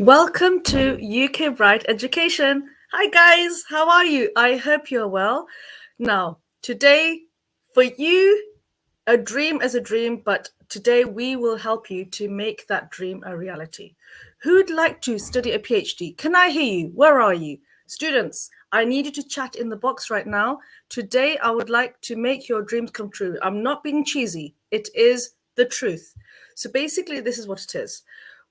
Welcome to UK Bright Education. Hi guys, how are you? I hope you're well. Now, today for you, a dream is a dream, but today we will help you to make that dream a reality. Who'd like to study a PhD? Can I hear you? Where are you? Students, I need you to chat in the box right now. Today, I would like to make your dreams come true. I'm not being cheesy. It is the truth. So basically, this is what it is.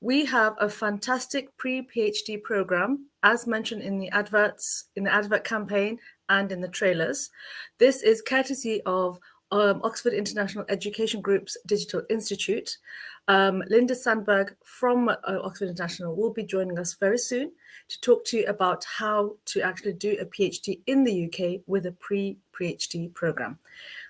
We have a fantastic pre-PhD program, as mentioned in the adverts, in the advert campaign and in the trailers. This is courtesy of Oxford International Education Group's Digital Institute. Linda Sandberg from Oxford International will be joining us very soon to talk to you about how to actually do a PhD in the UK with a pre-PhD program.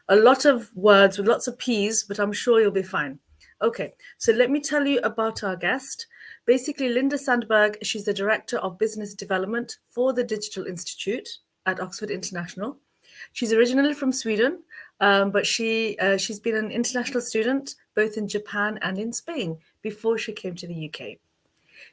A lot of words with lots of P's, but I'm sure you'll be fine. Okay, so let me tell you about our guest. Basically, Linda Sandberg, she's the Director of Business Development for the Digital Institute at Oxford International. She's originally from Sweden, but she's been an international student both in Japan and in Spain before she came to the UK.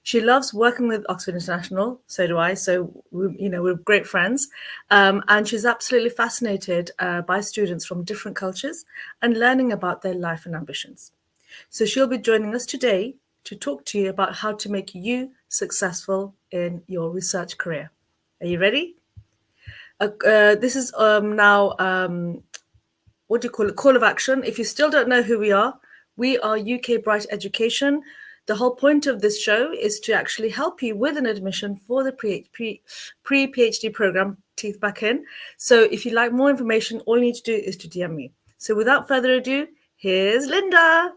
She loves working with Oxford International, so do I. So we're great friends, and she's absolutely fascinated by students from different cultures and learning about their life and ambitions. So she'll be joining us today to talk to you about how to make you successful in your research career. Are you ready? This is now, what do you call it? Call of action. If you still don't know who we are UK Bright Education. The whole point of this show is to actually help you with an admission for the pre-PhD program, teeth back in. So if you'd like more information, all you need to do is to DM me. So without further ado, here's Linda.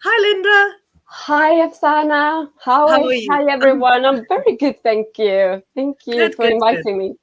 Hi, Linda. Hi, Afsana. How are you? Hi, everyone. I'm very good, thank you. Thank you for inviting me.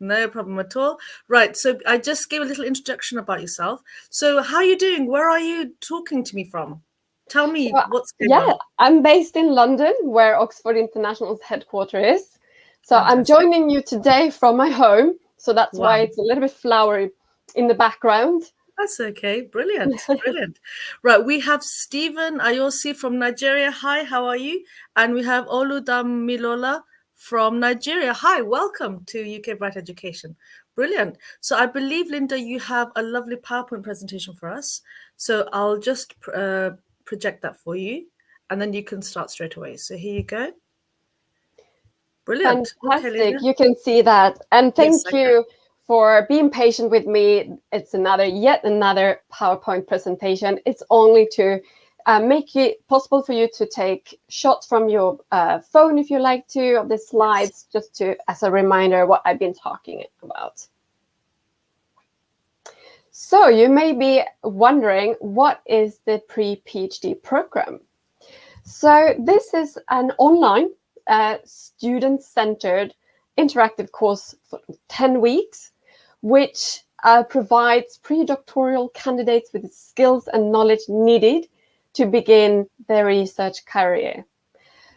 No problem at all. Right, so I just gave a little introduction about yourself. So how are you doing? Where are you talking to me from? Tell me what's going on. Yeah, I'm based in London, where Oxford International's headquarters is. So fantastic. I'm joining you today from my home. So that's why it's a little bit flowery in the background. That's okay. Brilliant. Brilliant. Right. We have Stephen Ayosi from Nigeria. Hi, how are you? And we have Oludamilola from Nigeria. Hi, welcome to UK Bright Education. Brilliant. So I believe, Linda, you have a lovely PowerPoint presentation for us. So I'll just project that for you, and then you can start straight away. So here you go. Brilliant. Fantastic. Okay, you can see that. And thank you for being patient with me. It's yet another PowerPoint presentation. It's only to make it possible for you to take shots from your phone if you like to, of the slides, just as a reminder what I've been talking about. So you may be wondering, what is the pre-PhD program? So this is an online student-centered interactive course for 10 weeks, which provides pre-doctoral candidates with the skills and knowledge needed to begin their research career.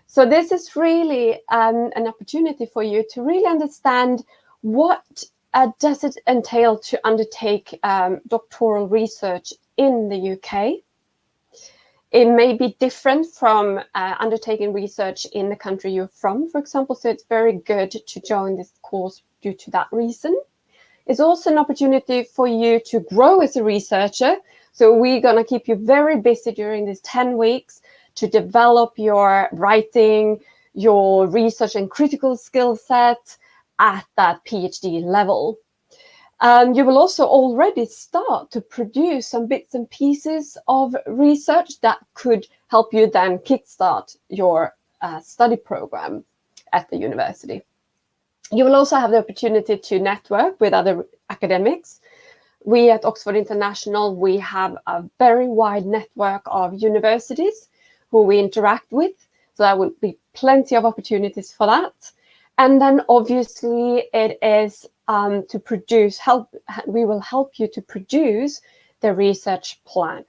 So this is really an opportunity for you to really understand what does it entail to undertake doctoral research in the UK. It may be different from undertaking research in the country you're from, for example, so it's very good to join this course due to that reason. It's also an opportunity for you to grow as a researcher. So we're going to keep you very busy during these 10 weeks to develop your writing, your research and critical skill set at that PhD level. You will also already start to produce some bits and pieces of research that could help you then kickstart your study program at the university. You will also have the opportunity to network with other academics. We at Oxford International, we have a very wide network of universities who we interact with. So there will be plenty of opportunities for that. And then obviously it is we will help you to produce the research plan.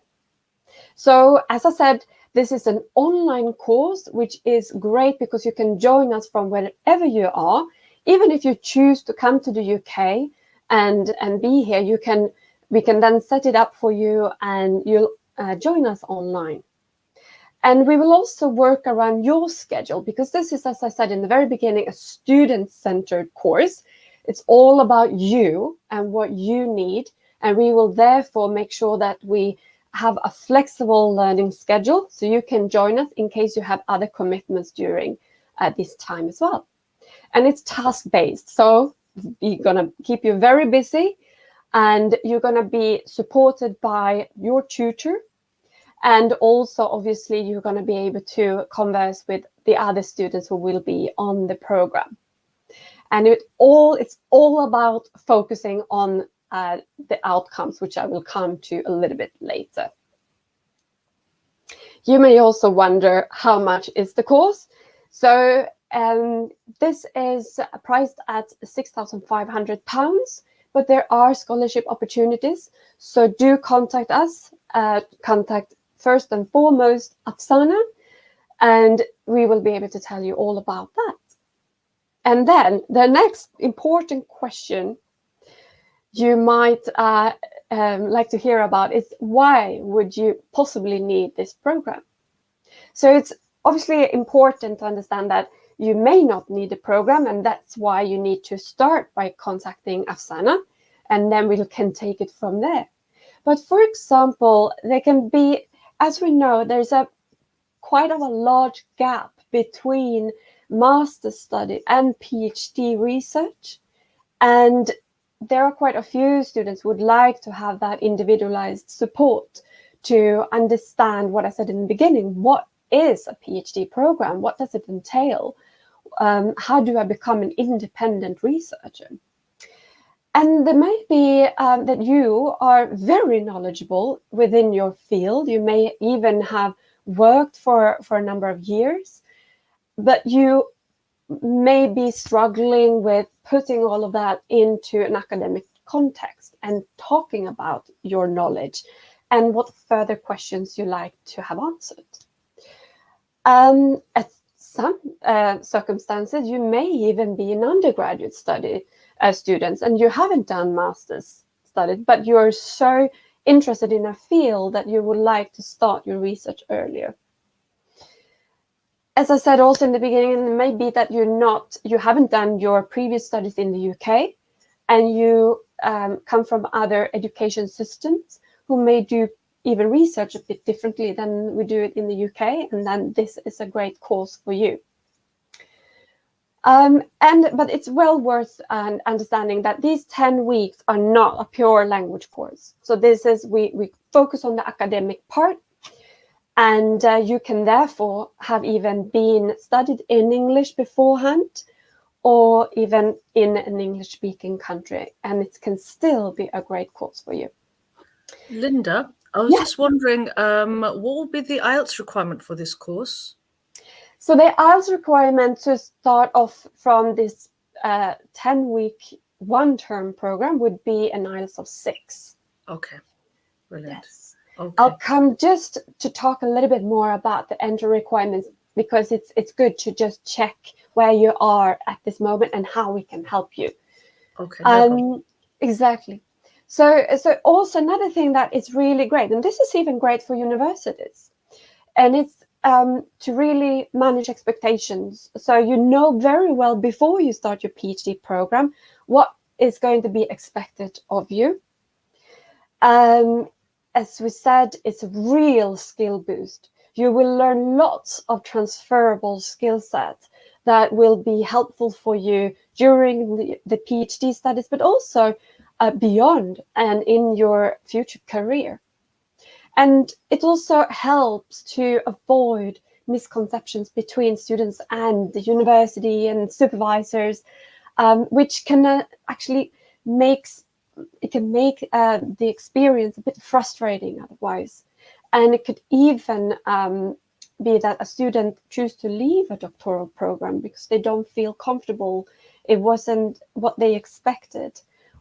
So as I said, this is an online course, which is great because you can join us from wherever you are. Even if you choose to come to the UK and be here, we can then set it up for you and you'll join us online. And we will also work around your schedule, because this is, as I said in the very beginning, a student-centered course. It's all about you and what you need. And we will therefore make sure that we have a flexible learning schedule, so you can join us in case you have other commitments during this time as well. And it's task-based, so we're going to keep you very busy, and you're going to be supported by your tutor. And also, obviously, you're going to be able to converse with the other students who will be on the program. And it's all about focusing on the outcomes, which I will come to a little bit later. You may also wonder, how much is the course? So this is priced at £6,500, but there are scholarship opportunities. So do contact us. Contact first and foremost Afsana, and we will be able to tell you all about that. And then the next important question you might like to hear about is, why would you possibly need this program? So it's obviously important to understand that you may not need a program, and that's why you need to start by contacting Afsana, and then we can take it from there. But for example, there can be, as we know, there's quite a large gap between master's study and PhD research. And there are quite a few students who would like to have that individualized support to understand what I said in the beginning. What is a PhD program? What does it entail? How do I become an independent researcher? And there may be that you are very knowledgeable within your field. You may even have worked for a number of years, but you may be struggling with putting all of that into an academic context and talking about your knowledge and what further questions you like to have answered. At some circumstances, you may even be an undergraduate students, and you haven't done master's studies, but you're so interested in a field that you would like to start your research earlier. As I said also in the beginning, it may be that you haven't done your previous studies in the UK, and you come from other education systems who may do even research a bit differently than we do it in the UK, and then this is a great course for you. But it's well worth understanding that these 10 weeks are not a pure language course. So this is, we focus on the academic part, and you can therefore have even been studied in English beforehand, or even in an English-speaking country, and it can still be a great course for you. Linda, I was just wondering, what will be the IELTS requirement for this course? So the IELTS requirement to start off from this 10-week one-term program would be an IELTS of 6. Okay, brilliant. Yes. Okay. I'll come just to talk a little bit more about the entry requirements, because it's good to just check where you are at this moment and how we can help you. Okay. No problem. Exactly. So also another thing that is really great, and this is even great for universities, and it's to really manage expectations. So you know very well before you start your PhD program what is going to be expected of you. As we said, it's a real skill boost. You will learn lots of transferable skill sets that will be helpful for you during the PhD studies, but also beyond and in your future career. And it also helps to avoid misconceptions between students and the university and supervisors, which can actually make the experience a bit frustrating otherwise. And it could even be that a student chooses to leave a doctoral program because they don't feel comfortable. It wasn't what they expected,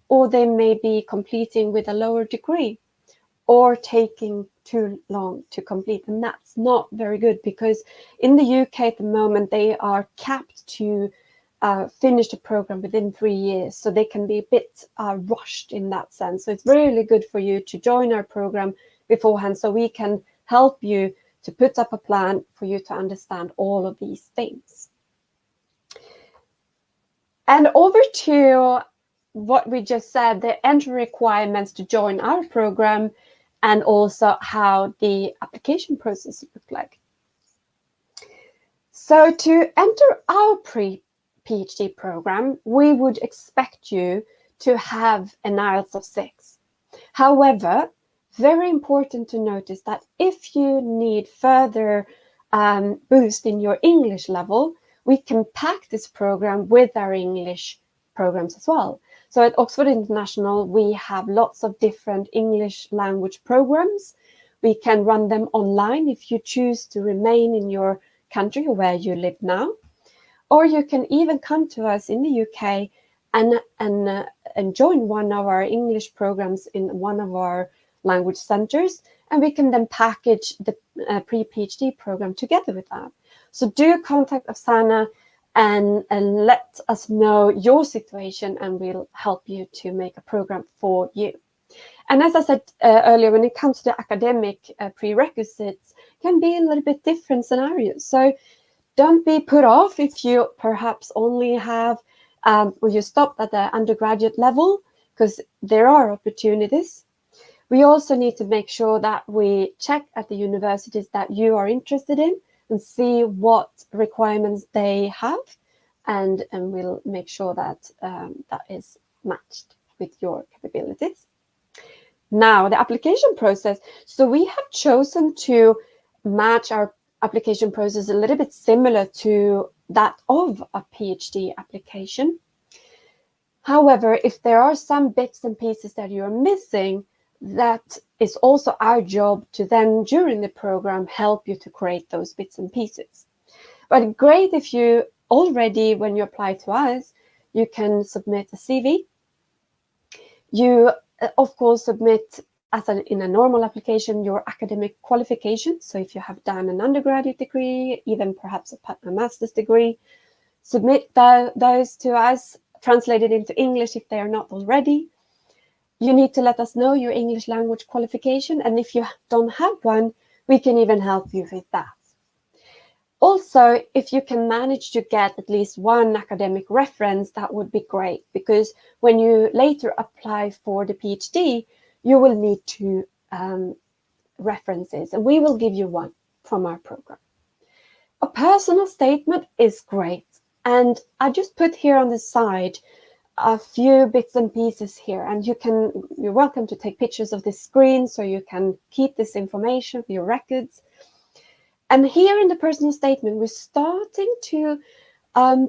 or they may be completing with a lower degree, or taking too long to complete. And that's not very good, because in the UK at the moment, they are capped to finish the program within 3 years. So they can be a bit rushed in that sense. So it's really good for you to join our program beforehand, so we can help you to put up a plan for you to understand all of these things. And over to what we just said, the entry requirements to join our program, and also how the application process looked like. So to enter our pre-PhD program, we would expect you to have an IELTS of 6. However, very important to notice that if you need further boost in your English level, we can pack this program with our English programs as well. So at Oxford International, we have lots of different English language programs. We can run them online if you choose to remain in your country or where you live now. Or you can even come to us in the UK and join one of our English programs in one of our language centers, and we can then package the pre-PhD program together with that. So do contact Afsana and let us know your situation, and we'll help you to make a program for you. And as I said earlier, when it comes to the academic prerequisites, can be a little bit different scenarios. So don't be put off if you perhaps only have, or you stopped at the undergraduate level, because there are opportunities. We also need to make sure that we check at the universities that you are interested in and see what requirements they have, and we'll make sure that that is matched with your capabilities. Now, the application process. So we have chosen to match our application process a little bit similar to that of a PhD application. However, if there are some bits and pieces that you're missing, that is also our job to then, during the program, help you to create those bits and pieces. But great if you already, when you apply to us, you can submit a CV. You, of course, submit, as in a normal application, your academic qualifications. So if you have done an undergraduate degree, even perhaps a master's degree, submit those to us, translated into English if they are not already. You need to let us know your English language qualification, and if you don't have one, we can even help you with that. Also, if you can manage to get at least one academic reference, that would be great, because when you later apply for the PhD, you will need two references, and we will give you one from our program. A personal statement is great, and I just put here on the side a few bits and pieces here, and you're welcome to take pictures of this screen so you can keep this information for your records. And here in the personal statement, we're starting to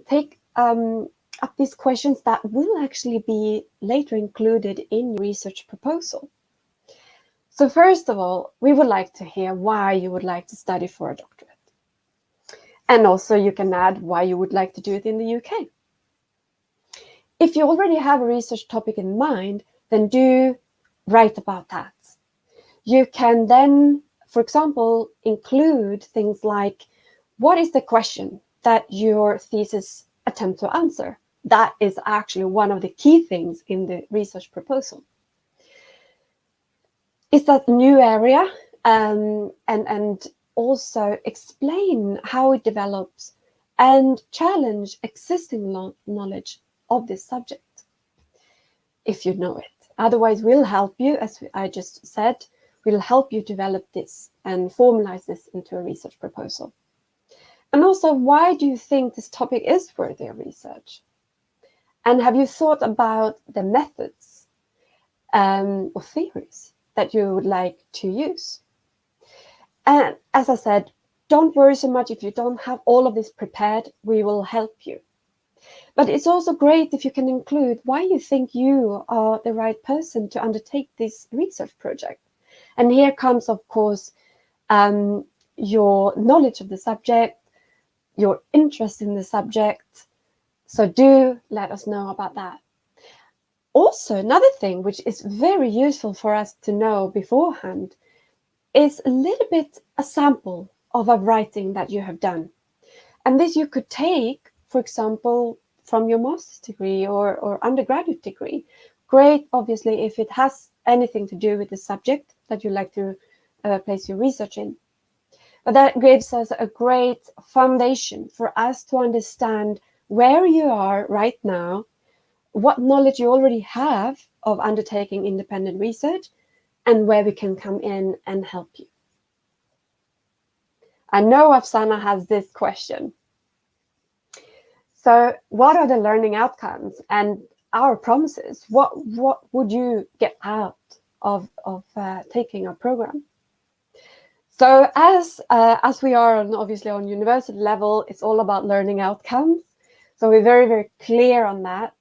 take up these questions that will actually be later included in your research proposal. So first of all, we would like to hear why you would like to study for a doctorate. And also you can add why you would like to do it in the UK. If you already have a research topic in mind, then do write about that. You can then, for example, include things like, what is the question that your thesis attempt to answer? That is actually one of the key things in the research proposal. Is that a new area? And also explain how it develops and challenge existing knowledge of this subject, if you know it. Otherwise, we'll help you, as I just said, we'll help you develop this and formalize this into a research proposal. And also, why do you think this topic is worthy of research? And have you thought about the methods or theories that you would like to use? And as I said, don't worry so much if you don't have all of this prepared, we will help you. But it's also great if you can include why you think you are the right person to undertake this research project. And here comes, of course, your knowledge of the subject, your interest in the subject. So do let us know about that. Also, another thing which is very useful for us to know beforehand is a little bit a sample of a writing that you have done. And this you could take, for example, from your master's degree or undergraduate degree. Great, obviously, if it has anything to do with the subject that you like to place your research in. But that gives us a great foundation for us to understand where you are right now, what knowledge you already have of undertaking independent research, and where we can come in and help you. I know Afsana has this question. So what are the learning outcomes and our promises? What would you get out of taking our program? So as we are obviously on university level, it's all about learning outcomes. So we're very, very clear on that.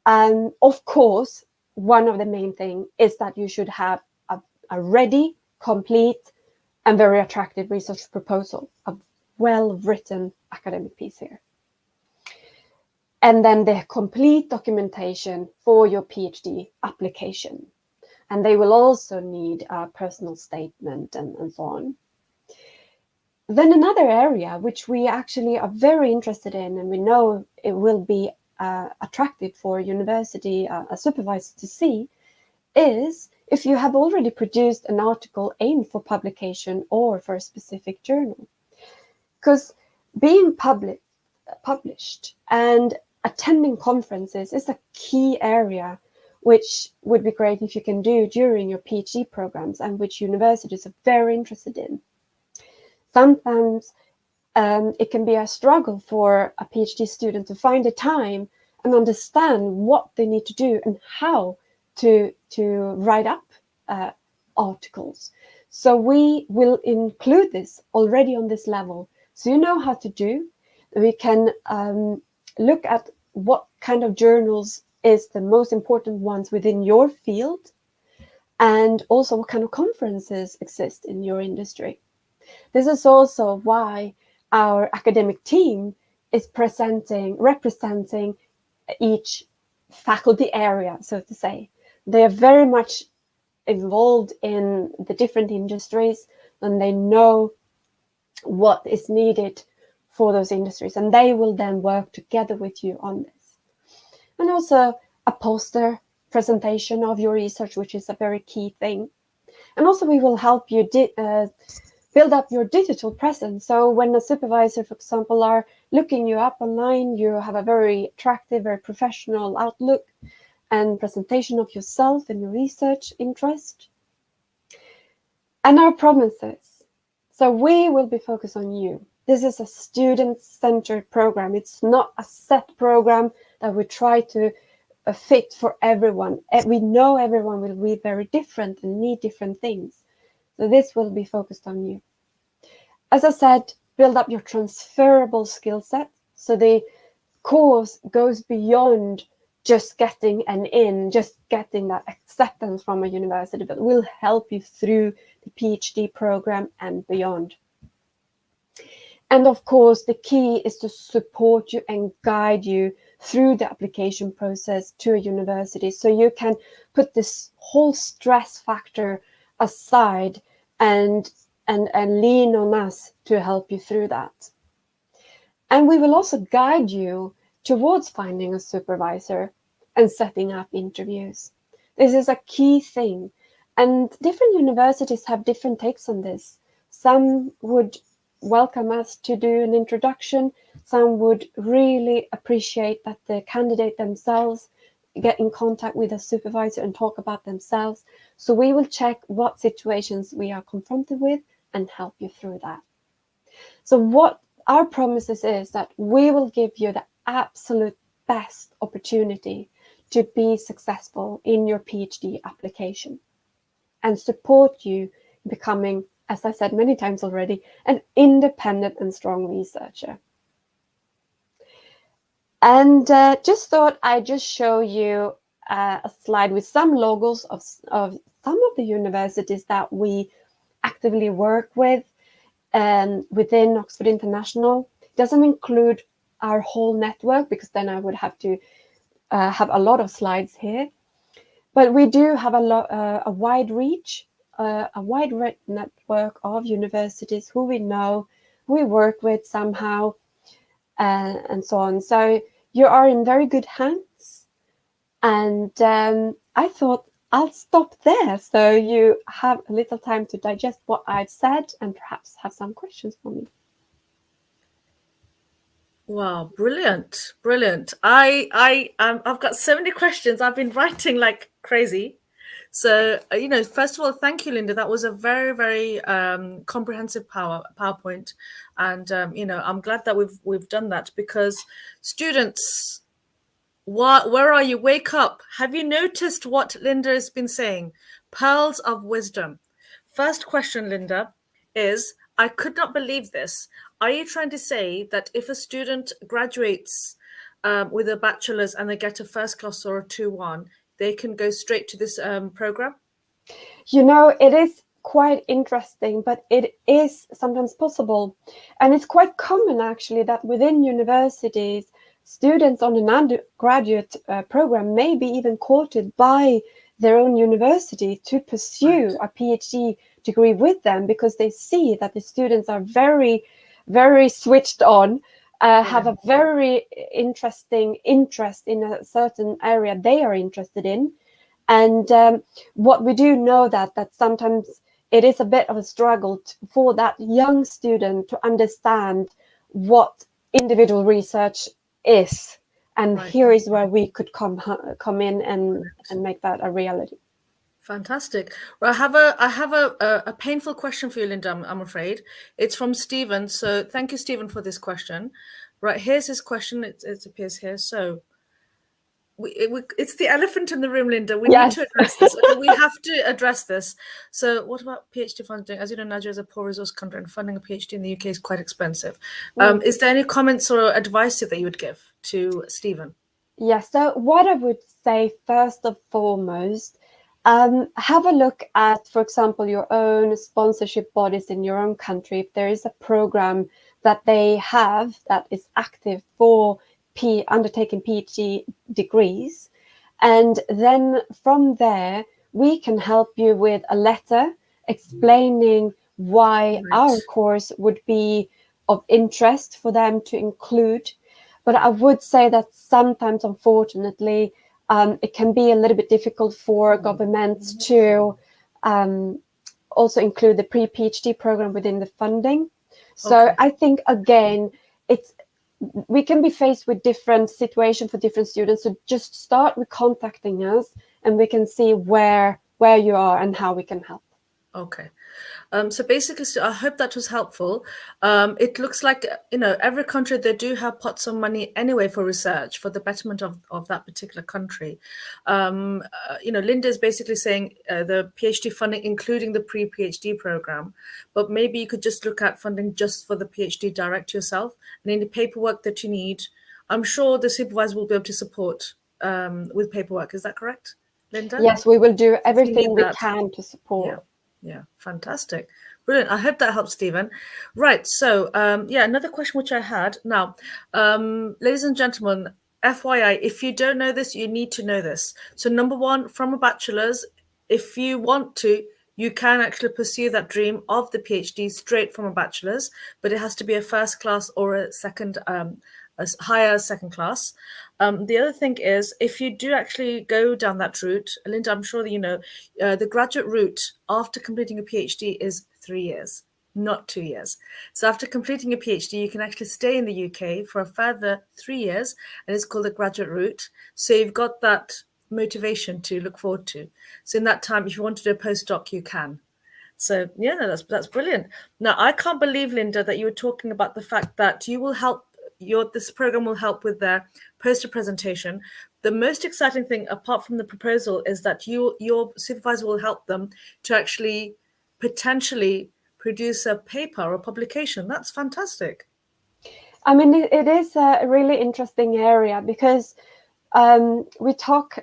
And of course, one of the main things is that you should have a ready, complete, and very attractive research proposal, a well-written academic piece here. And then the complete documentation for your PhD application. And they will also need a personal statement and so on. Then another area which we actually are very interested in, and we know it will be attractive for university a supervisor to see, is if you have already produced an article aimed for publication or for a specific journal. Because being published and attending conferences is a key area which would be great if you can do during your PhD programs, and which universities are very interested in. Sometimes it can be a struggle for a PhD student to find the time and understand what they need to do and how to write up articles. So we will include this already on this level, so you know how to do. We can look at what kind of journals is the most important ones within your field, and also what kind of conferences exist in your industry. This is also why our academic team is representing each faculty area, so to say. They are very much involved in the different industries, and they know what is needed for those industries, and they will then work together with you on this. And also a poster presentation of your research, which is a very key thing. And also we will help you build up your digital presence. So when a supervisor, for example, are looking you up online, you have a very attractive, very professional outlook and presentation of yourself and your research interest. And our promises. So we will be focused on you. This is a student-centered program. It's not a set program that we try to fit for everyone. We know everyone will be very different and need different things. So this will be focused on you. As I said, build up your transferable skill set. So the course goes beyond just getting an in, just getting that acceptance from a university, but will help you through the PhD program and beyond. And of course, the key is to support you and guide you through the application process to a university, so you can put this whole stress factor aside and lean on us to help you through that. And we will also guide you towards finding a supervisor and setting up interviews. This is a key thing. And different universities have different takes on this. Some would welcome us to do an introduction. Some would really appreciate that the candidate themselves get in contact with a supervisor and talk about themselves. So we will check what situations we are confronted with and help you through that. So what our promises is that we will give you the absolute best opportunity to be successful in your PhD application and support you becoming, as I said many times already, an independent and strong researcher. And just thought I'd just show you a slide with some logos of some of the universities that we actively work with within Oxford International. It doesn't include our whole network, because then I would have to have a lot of slides here. But we do have a wide reach, a wide network of universities who we know, we work with somehow, and so on. So you are in very good hands. And I thought I'll stop there so you have a little time to digest what I've said and perhaps have some questions for me. Wow, brilliant, brilliant. I've got so many questions. I've been writing like crazy. So, first of all, thank you, Linda. That was a very, very comprehensive PowerPoint, and I'm glad that we've done that, because students, where are you? Wake up! Have you noticed what Linda has been saying? Pearls of wisdom. First question, Linda, is, I could not believe this. Are you trying to say that if a student graduates with a bachelor's and they get a first class or a 2-1, they can go straight to this program? You know, it is quite interesting, but it is sometimes possible. And it's quite common, actually, that within universities, students on an undergraduate program may be even courted by their own university to pursue a PhD degree with them, because they see that the students are very, very switched on, have a very interesting interest in a certain area they are interested in. And what we do know that sometimes it is a bit of a struggle for that young student to understand what individual research is. And here is where we could come in and make that a reality. Fantastic. Well, I have a painful question for you, Linda, I'm afraid. It's from Stephen. So thank you, Stephen, for this question. Right, here's his question. It appears here. So it's the elephant in the room, Linda. We need to address this. Okay, we have to address this. So what about PhD funding? As you know, Nigeria is a poor resource country, and funding a PhD in the UK is quite expensive. Is there any comments or advice that you would give to Stephen? Yes, so what I would say first and foremost, have a look at, for example, your own sponsorship bodies in your own country. If there is a program that they have that is active for undertaking PhD degrees, and then from there we can help you with a letter explaining why our course would be of interest for them to include. But I would say that sometimes, unfortunately, it can be a little bit difficult for governments to also include the pre-PhD program within the funding. So I think, again, we can be faced with different situations for different students. So just start with contacting us, and we can see where you are and how we can help. Okay. So basically, I hope that was helpful. It looks like, every country, they do have pots of money anyway for research, for the betterment of that particular country. Linda is basically saying the PhD funding, including the pre-PhD program, but maybe you could just look at funding just for the PhD direct yourself, and any paperwork that you need. I'm sure the supervisor will be able to support with paperwork. Is that correct, Linda? Yes, we will do everything we can to support. Yeah, fantastic. Brilliant. I hope that helps, Stephen. Right. So, another question which I had now, ladies and gentlemen, FYI, if you don't know this, you need to know this. So, number one, from a bachelor's, if you want to, you can actually pursue that dream of the PhD straight from a bachelor's, but it has to be a first class or a second, a higher second class. The other thing is, if you do actually go down that route, Linda, I'm sure that you know, the graduate route after completing a PhD is 3 years, not 2 years. So after completing a PhD, you can actually stay in the UK for a further 3 years, and it's called the graduate route. So you've got that motivation to look forward to. So in that time, if you want to do a postdoc, you can. So yeah, that's brilliant. Now, I can't believe, Linda, that you were talking about the fact that you will help this program will help with their poster presentation. The most exciting thing, apart from the proposal, is that your supervisor will help them to actually potentially produce a paper or a publication. That's fantastic. I mean, it is a really interesting area, because we talk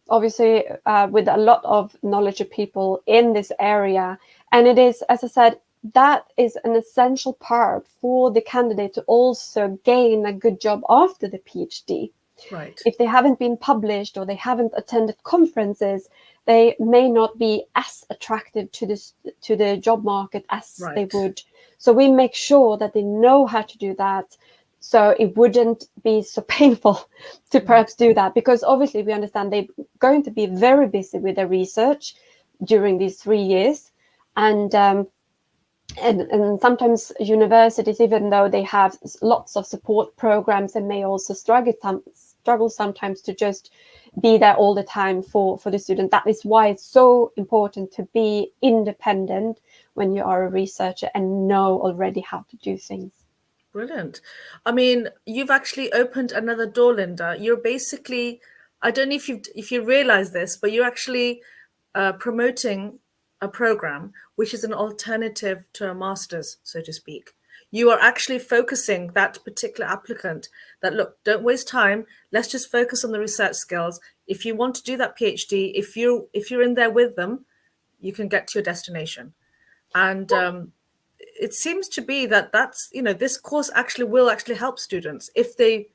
obviously with a lot of knowledgeable people in this area, and it is, as I said, that is an essential part for the candidate to also gain a good job after the PhD. Right. If they haven't been published or they haven't attended conferences, they may not be as attractive to the job market as they would. So we make sure that they know how to do that, So it wouldn't be so painful to perhaps do that, because obviously we understand they're going to be very busy with their research during these 3 years. And sometimes universities, even though they have lots of support programs, and may also struggle sometimes to just be there all the time for the student. That is why it's so important to be independent when you are a researcher and know already how to do things. Brilliant. I mean, you've actually opened another door, Linda. You're basically, I don't know if you realize this, but you're actually promoting a program which is an alternative to a master's, so to speak. You are actually focusing that particular applicant that, look, don't waste time. Let's just focus on the research skills. If you want to do that PhD, if you're in there with them, you can get to your destination. And it seems to be that that's, this course actually will actually help students if they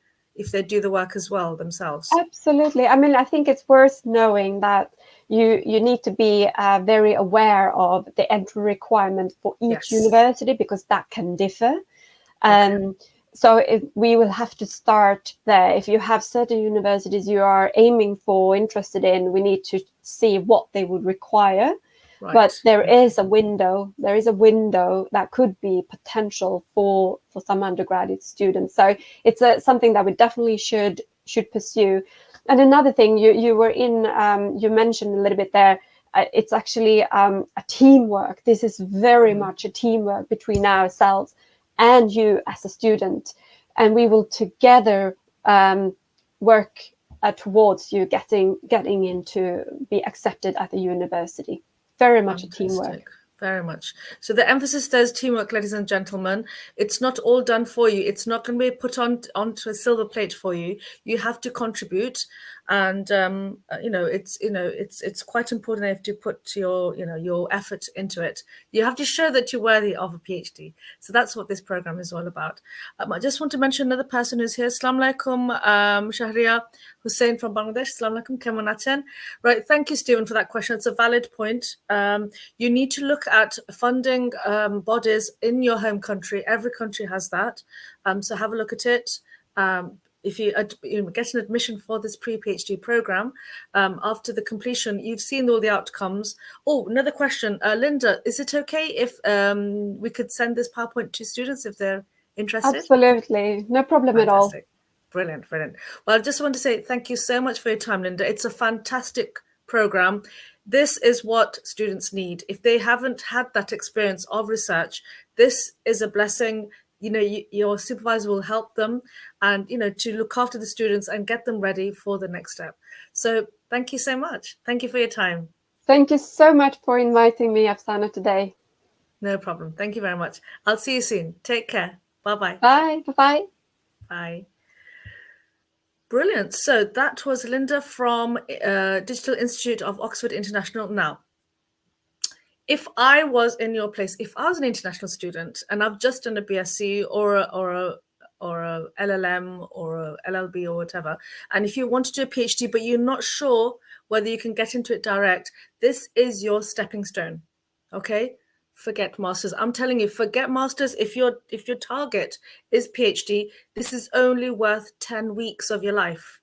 do the work as well themselves. Absolutely. I mean, I think it's worth knowing that you need to be very aware of the entry requirement for each university, because that can differ. So we will have to start there. If you have certain universities you are aiming for, interested in, we need to see what they would require. Right. But there is a window. There is a window that could be potential for some undergraduate students. So it's something that we definitely should pursue. And another thing you were in, you mentioned a little bit there. It's actually a teamwork. This is very much a teamwork between ourselves and you as a student, and we will together work towards you getting into be accepted at the university. Very much Fantastic. A teamwork. Very much. So the emphasis there is teamwork, ladies and gentlemen. It's not all done for you. It's not going to be put onto a silver plate for you. You have to contribute, and it's quite important. You have to put your effort into it. You have to show that you're worthy of a PhD. So that's what this program is all about. I just want to mention another person who's here. Assalamu alaikum, Shahriya Hussein from Bangladesh. Assalamu alaikum, Kemal Nachen. Right, thank you, Stephen, for that question. It's a valid point. You need to look at funding bodies in your home country. Every country has that. So have a look at it. If you get an admission for this pre-PhD program, after the completion, you've seen all the outcomes. Oh, another question. Linda, is it okay if we could send this PowerPoint to students if they're interested? Absolutely. No problem at all. Brilliant, brilliant. Well, I just want to say thank you so much for your time, Linda. It's a fantastic program. This is what students need. If they haven't had that experience of research, this is a blessing. Your supervisor will help them and, to look after the students and get them ready for the next step. So thank you so much. Thank you for your time. Thank you so much for inviting me, Afsana, today. No problem. Thank you very much. I'll see you soon. Take care. Bye-bye. Bye. Bye-bye. Bye. Brilliant. So that was Linda from Digital Institute of Oxford International. Now, if I was in your place, if I was an international student and I've just done a BSc or a LLM or a LLB or whatever, and if you want to do a PhD but you're not sure whether you can get into it direct, this is your stepping stone. Okay? Forget masters. I'm telling you, forget masters. If your target is PhD, this is only worth 10 weeks of your life.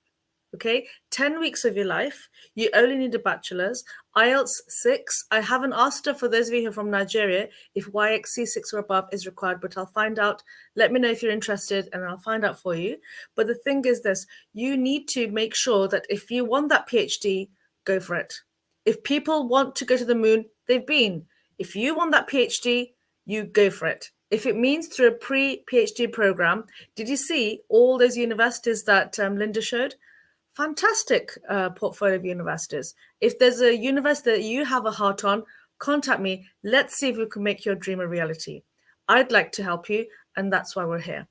Okay, 10 weeks of your life. You only need a bachelor's, IELTS 6. I haven't asked her, for those of you who are from Nigeria, if YXC 6 or above is required, but I'll find out. Let me know if you're interested and I'll find out for you. But the thing is this, you need to make sure that if you want that PhD, go for it. If people want to go to the moon, they've been. If you want that PhD, you go for it. If it means through a pre-PhD program, did you see all those universities that Linda showed? Fantastic portfolio of universities. If there's a university that you have a heart on, contact me. Let's see if we can make your dream a reality. I'd like to help you, and that's why we're here.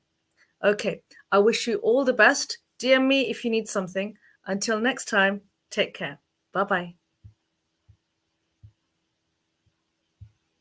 Okay, I wish you all the best. DM me if you need something. Until next time, take care. Bye-bye.